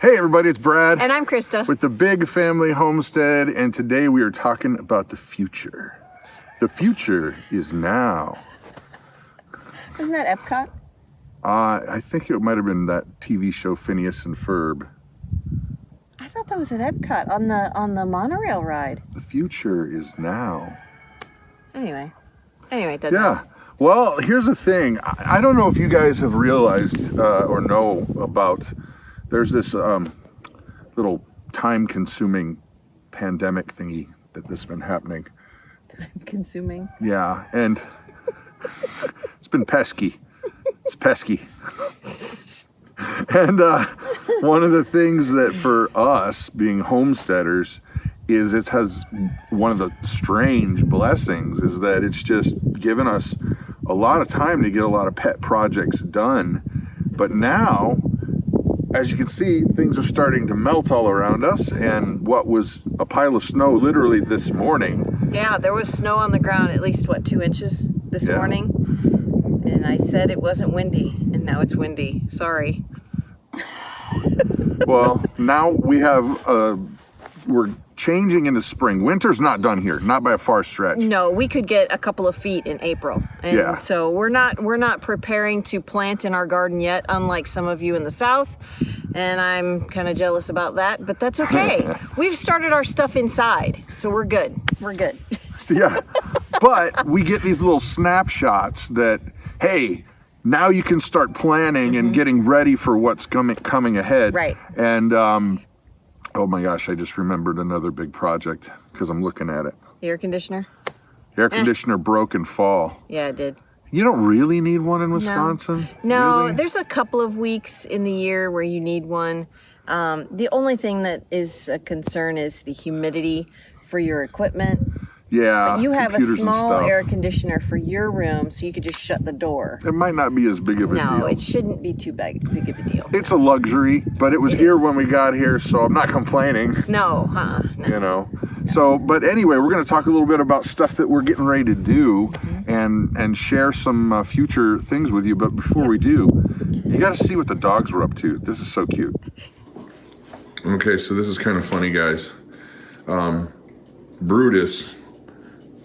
Hey everybody, it's Brad. And I'm Christa. With the Big Family Homestead, and today we are talking about the future. The future is now. Isn't that Epcot? I think it might have been that TV show Phineas and Ferb. I thought that was at Epcot on the monorail ride. The future is now. Anyway, it doesn't matter. Well, here's the thing. I don't know if you guys have realized or know about, there's this little time-consuming pandemic thingy that's been happening. Time-consuming? Yeah, and it's been pesky. It's pesky. And one of the things that for us being homesteaders is it has one of the strange blessings is that it's just given us a lot of time to get a lot of pet projects done. But now, as you can see, things are starting to melt all around us, and what was a pile of snow literally this morning. Yeah, there was snow on the ground, at least, 2 inches this morning? And I said it wasn't windy, and now it's windy. Sorry. Well, now we have, we're changing into spring. Winter's not done here, not by a far stretch. No, we could get a couple of feet in April. And so we're not preparing to plant in our garden yet, unlike some of you in the South. And I'm kind of jealous about that, but that's okay. We've started our stuff inside, so we're good. We're good. Yeah, but we get these little snapshots that, hey, now you can start planning and getting ready for what's coming ahead. Right. And oh my gosh, I just remembered another big project because I'm looking at it. The air conditioner? Air conditioner broke in fall. Yeah, it did. You don't really need one in Wisconsin? No, really? There's a couple of weeks in the year where you need one. The only thing that is a concern is the humidity for your equipment. Yeah, but you have a small air conditioner for your room, so you could just shut the door. It might not be as big of a deal. No, it shouldn't be too big of a deal. It's a luxury, but it was here when we got here, so I'm not complaining. No, no. You know. So, but anyway, we're going to talk a little bit about stuff that we're getting ready to do and share some future things with you. But before we do, you got to see what the dogs were up to. This is so cute. Okay, so this is kind of funny, guys. Brutus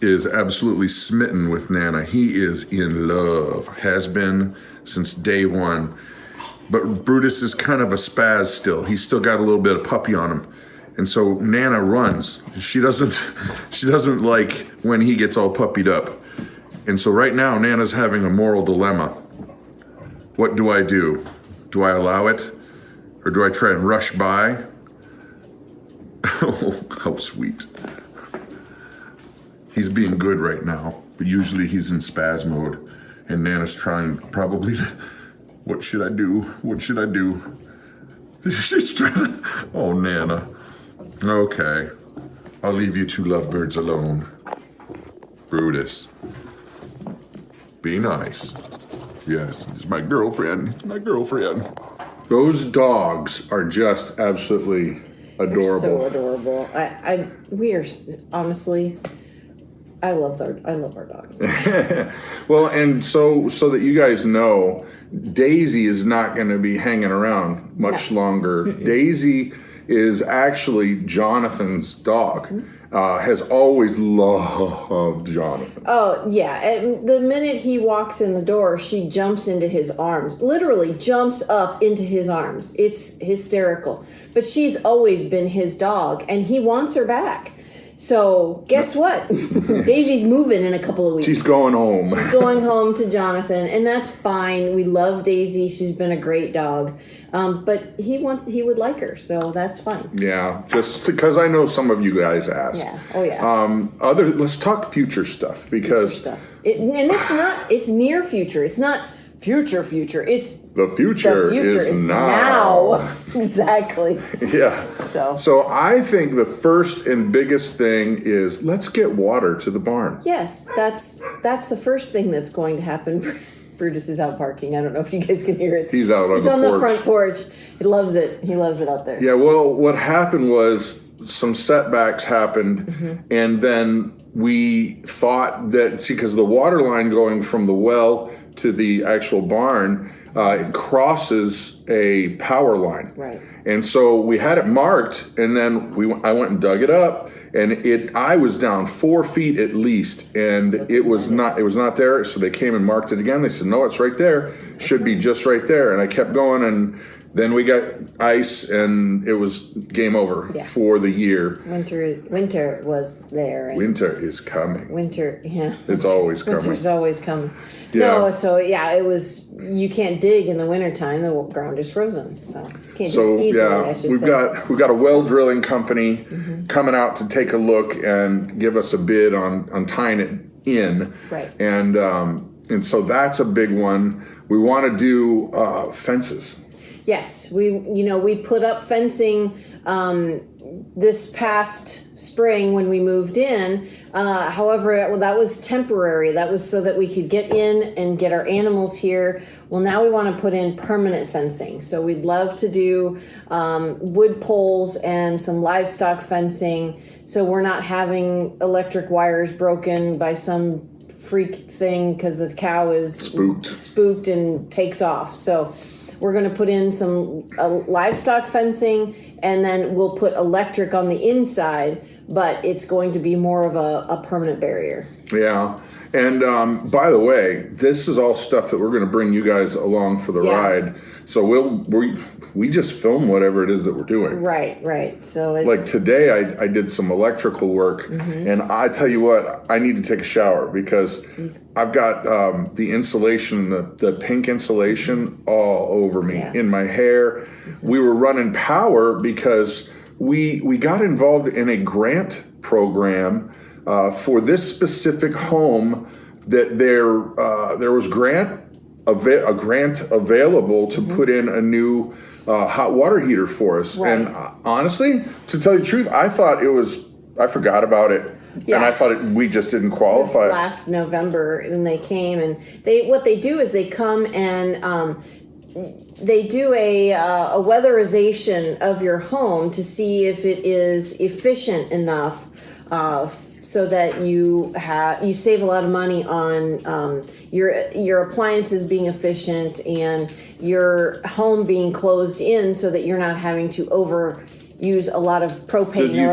is absolutely smitten with Nana. He is in love, has been since day one. But Brutus is kind of a spaz still. He's still got a little bit of puppy on him. And so Nana runs. She doesn't like when he gets all puppied up. And so right now Nana's having a moral dilemma. What do I do? Do I allow it? Or do I try and rush by? Oh, how sweet. He's being good right now, but usually he's in spaz mode. And Nana's trying probably, what should I do? What should I do? She's trying to, oh, Nana. Okay, I'll leave you two lovebirds alone. Brutus, be nice. Yes, it's my girlfriend, it's my girlfriend. Those dogs are just absolutely adorable. They're so adorable. We are, honestly, I love our dogs. Well, and so that you guys know, Daisy is not going to be hanging around much longer. Daisy is actually Jonathan's dog. Has always loved Jonathan. Oh, yeah. And the minute he walks in the door, she jumps into his arms. Literally jumps up into his arms. It's hysterical. But she's always been his dog, and he wants her back. So guess what? Daisy's moving in a couple of weeks. She's going home. She's going home to Jonathan, and that's fine. We love Daisy. She's been a great dog. But he would like her, so that's fine. Yeah, just because I know some of you guys asked. Yeah. Oh yeah. Let's talk future stuff because future stuff. It's near future. It's not future. It's the future is now. Exactly. Yeah. So I think the first and biggest thing is let's get water to the barn. Yes, that's the first thing that's going to happen. Brutus is out parking. I don't know if you guys can hear it. He's out on the porch. He's on the front porch. He loves it. He loves it out there. Yeah, well, what happened was some setbacks happened, and then we thought that, because the water line going from the well to the actual barn, it crosses a power line. Right. And so we had it marked, and then I went and dug it up, and I was down 4 feet at least, and it was not there. So they came and marked it again. They said, no, it's right there. Should be just right there. And I kept going, and then we got ice, and it was game over for the year. Winter was there. And winter is coming. Winter, yeah. It's always coming. Winter's always coming. Yeah. No, so it was. You can't dig in the wintertime. The ground is frozen, so can't dig easily. I should say. We've got a well drilling company coming out to take a look and give us a bid on tying it in. Right. And so that's a big one. We want to do fences. Yes, we put up fencing this past spring when we moved in. However, that was temporary. That was so that we could get in and get our animals here. Well, now we want to put in permanent fencing. So we'd love to do wood poles and some livestock fencing, so we're not having electric wires broken by some freak thing because the cow is spooked and takes off. So we're going to put in some livestock fencing, and then we'll put electric on the inside, but it's going to be more of a permanent barrier. Yeah. And by the way, this is all stuff that we're going to bring you guys along for the ride. So we just film whatever it is that we're doing. Right. So it's... Like today, I did some electrical work, and I tell you what, I need to take a shower because I've got the insulation, the pink insulation all over me, in my hair. We were running power because we got involved in a grant program for this specific home that there was a grant available to put in a new hot water heater for us. Right. And honestly, to tell you the truth, I forgot about it. Yeah. And I thought we just didn't qualify. Last November, and they came, and what they do is they come and they do a weatherization of your home to see if it is efficient enough so that you save a lot of money on your appliances being efficient and your home being closed in, so that you're not having to overuse a lot of propane or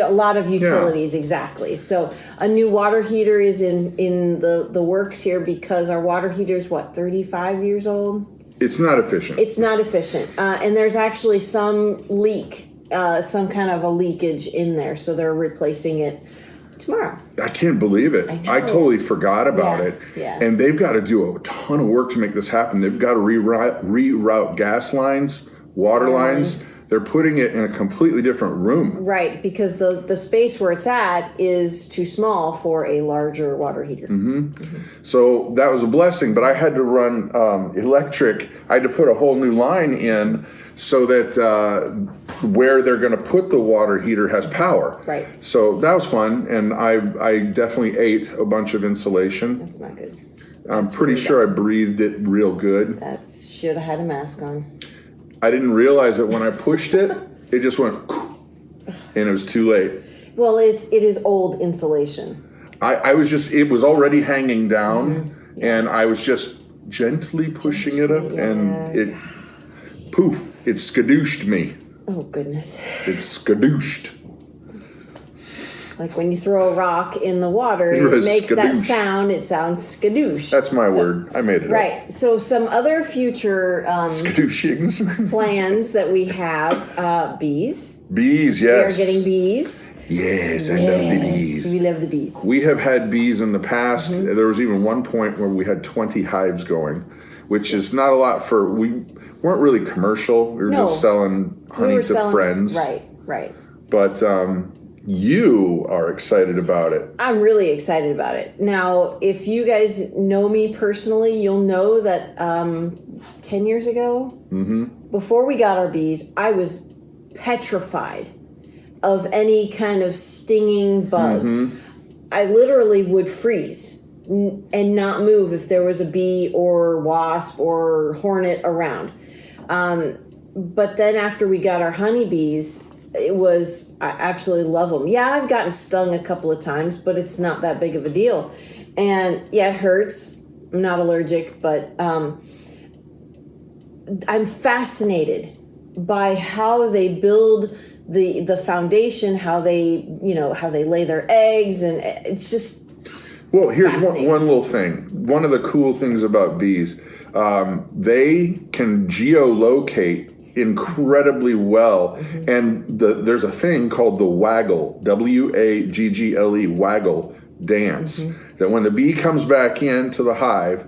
a lot of utilities. Exactly. So a new water heater is in the works here because our water heater is 35 years old. It's not efficient. And there's actually some leak, some kind of a leakage in there, so they're replacing it tomorrow. I can't believe it. I totally forgot about it. Yeah. And they've got to do a ton of work to make this happen. They've got to reroute gas lines, water lines. They're putting it in a completely different room. Right, because the space where it's at is too small for a larger water heater. So that was a blessing, but I had to run electric. I had to put a whole new line in so that where they're going to put the water heater has power. Right. So that was fun, and I definitely ate a bunch of insulation. That's not good. I'm pretty sure I breathed it real good. That should have had a mask on. I didn't realize that when I pushed it, it just went, and it was too late. Well, it is old insulation. It was already hanging down, and I was just gently pushing it up, and it skadooshed me. Oh, goodness. It skadooshed. Like when you throw a rock in the water, it makes that sound. It sounds skadoosh. That's my word. I made it up. Right. So some other future skadooshings plans that we have, bees. Bees, yes. We are getting bees. Yes, I love the bees. We love the bees. We have had bees in the past. There was even one point where we had 20 hives going, which is not a lot we weren't really commercial. We were just selling honey to friends. Right. But you are excited about it. I'm really excited about it. Now, if you guys know me personally, you'll know that 10 years ago, before we got our bees, I was petrified of any kind of stinging bug. I literally would freeze and not move if there was a bee or wasp or hornet around. But then after we got our honeybees, I absolutely love them. Yeah, I've gotten stung a couple of times, but it's not that big of a deal. And yeah, it hurts. I'm not allergic, but I'm fascinated by how they build the foundation, how they lay their eggs, and it's just. Well, here's one little thing. One of the cool things about bees, they can geolocate incredibly well, and there's a thing called the waggle, W-A-G-G-L-E, waggle dance, that when the bee comes back into the hive,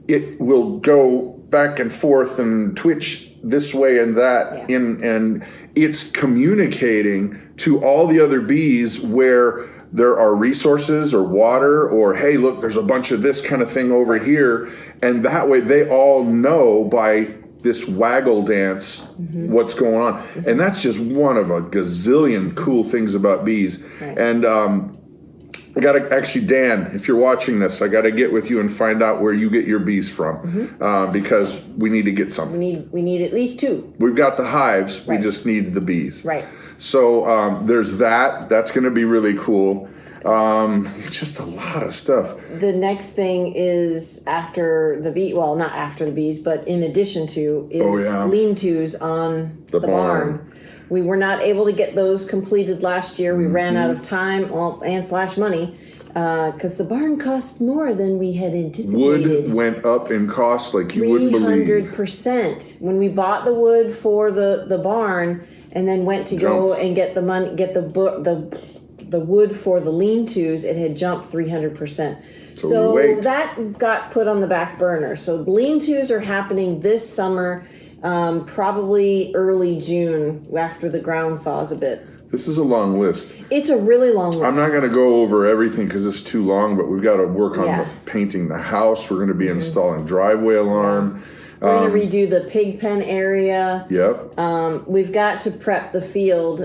it will go back and forth and twitch this way and that, and it's communicating to all the other bees where there are resources or water, or hey, look, there's a bunch of this kind of thing over here, and that way they all know by this waggle dance what's going on. And that's just one of a gazillion cool things about bees. And I gotta, actually, Dan, if you're watching this, I gotta get with you and find out where you get your bees from, because we need to get some. We need at least 2. We've got the hives, we just need the bees. Right. So there's that. That's gonna be really cool. Just a lot of stuff. The next thing is after the bee, well, not after the bees, but in addition to, is lean-tos on the barn. We were not able to get those completed last year. We ran out of time, and / money, because the barn cost more than we had anticipated. Wood went up in cost like you wouldn't believe. 300%. When we bought the wood for the barn, and then went to go and get the money, get the wood for the lean-tos, it had jumped 300%. So that got put on the back burner. So lean-tos are happening this summer, probably early June, after the ground thaws a bit. This is a long list. It's a really long list. I'm not going to go over everything because it's too long, but we've got to work on painting the house. We're going to be installing driveway alarm. We're going to redo the pig pen area. Yep. We've got to prep the field.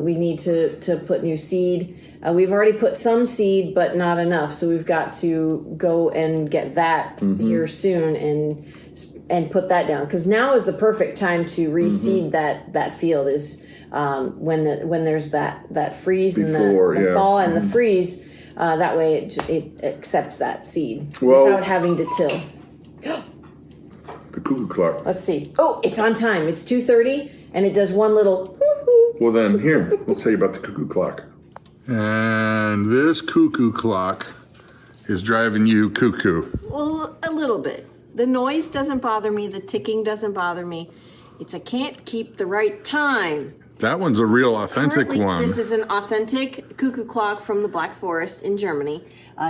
We need to put new seed. We've already put some seed, but not enough. So we've got to go and get that here soon and put that down. Because now is the perfect time to reseed that field, is when there's that freeze and the thaw and the freeze. That way it accepts that seed without having to till. The cuckoo clock. Let's see. Oh, it's on time. It's 2:30, and it does one little woo-hoo. Well then, here, we'll tell you about the cuckoo clock. And this cuckoo clock is driving you cuckoo. Well, a little bit. The noise doesn't bother me. The ticking doesn't bother me. It's I can't keep the right time. That one's a real authentic one. This is an authentic cuckoo clock from the Black Forest in Germany.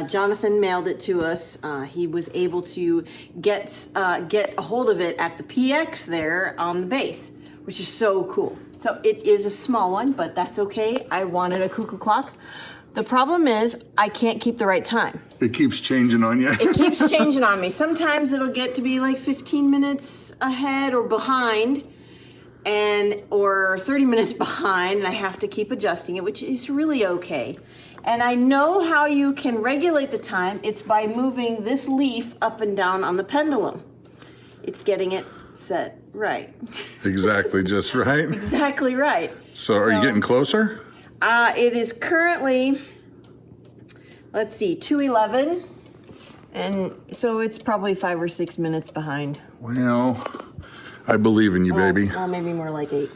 Jonathan mailed it to us. He was able to get a hold of it at the PX there on the base, which is so cool. So it is a small one, but that's okay. I wanted a cuckoo clock. The problem is I can't keep the right time. It keeps changing on you. It keeps changing on me. Sometimes it'll get to be like 15 minutes ahead or behind, or 30 minutes behind, and I have to keep adjusting it, which is really okay. And I know how you can regulate the time. It's by moving this leaf up and down on the pendulum. It's getting it set right. Exactly, just right. Exactly right. So are you getting closer? It is currently, let's see, 2:11, and so it's probably 5 or 6 minutes behind. Well, I believe in you, baby. Well, maybe more like 8.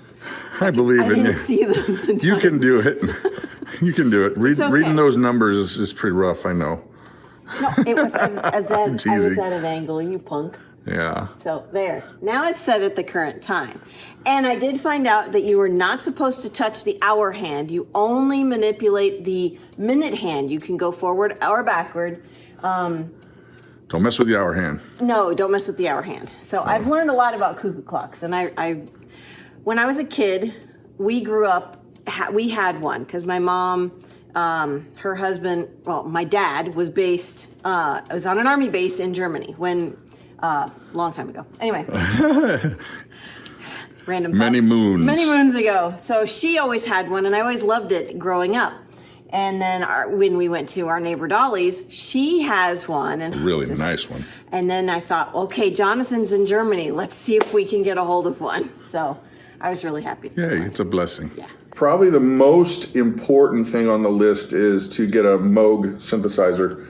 I believe in you. I didn't see the You can do it. You can do it. Reading those numbers is pretty rough, I know. No, it was I was at an angle, you punk. Yeah. So there. Now it's set at the current time. And I did find out that you are not supposed to touch the hour hand. You only manipulate the minute hand. You can go forward or backward. Don't mess with the hour hand. No, don't mess with the hour hand. So I've learned a lot about cuckoo clocks. And I when I was a kid, we grew up, we had one because my mom, her husband, well, my dad was based, was on an army base in Germany when, long time ago. Anyway. Random thought. Many moons ago. So she always had one, and I always loved it growing up. And then when we went to our neighbor Dolly's, she has one. And a really nice one. And then I thought, okay, Jonathan's in Germany. Let's see if we can get a hold of one. So I was really happy. Yeah, it's a blessing. Yeah. Probably the most important thing on the list is to get a Moog synthesizer.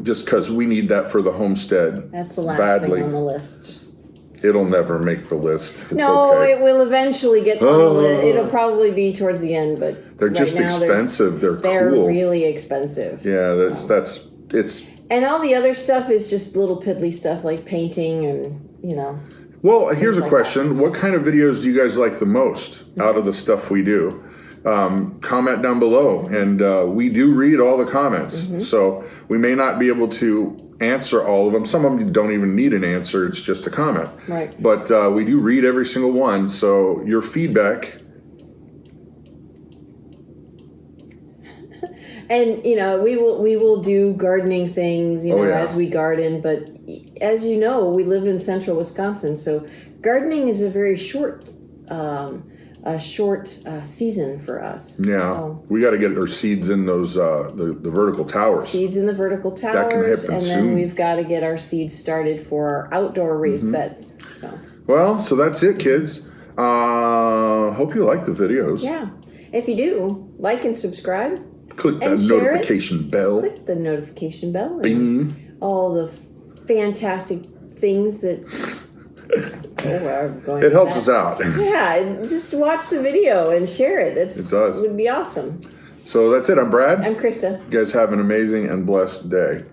Just because we need that for the homestead. That's the last thing on the list. Just It'll never make the list. It's No, okay. it will eventually get on the list. It'll probably be towards the end, but They're just expensive. They're cool. Really expensive. Yeah, it's. And all the other stuff is just little piddly stuff like painting and, Well, here's a question. What kind of videos do you guys like the most out of the stuff we do? Comment down below, and we do read all the comments. So we may not be able to answer all of them. Some of them don't even need an answer. It's just a comment. Right. But we do read every single one. So your feedback. And we will do gardening things as we garden, but as you know, we live in central Wisconsin, so gardening is a very short season for us. Yeah, so, we got to get our seeds in those the vertical towers. Seeds in the vertical towers, that can happen and soon. then we've got to get our seeds started for our outdoor raised beds. So that's it, kids. Hope you like the videos. Yeah, if you do, like and subscribe. Click that notification bell. Click the notification bell. Bing. All the fantastic things that. It helps us out. Yeah, just watch the video and share it. It would be awesome. So that's it. I'm Brad. I'm Krista. You guys have an amazing and blessed day.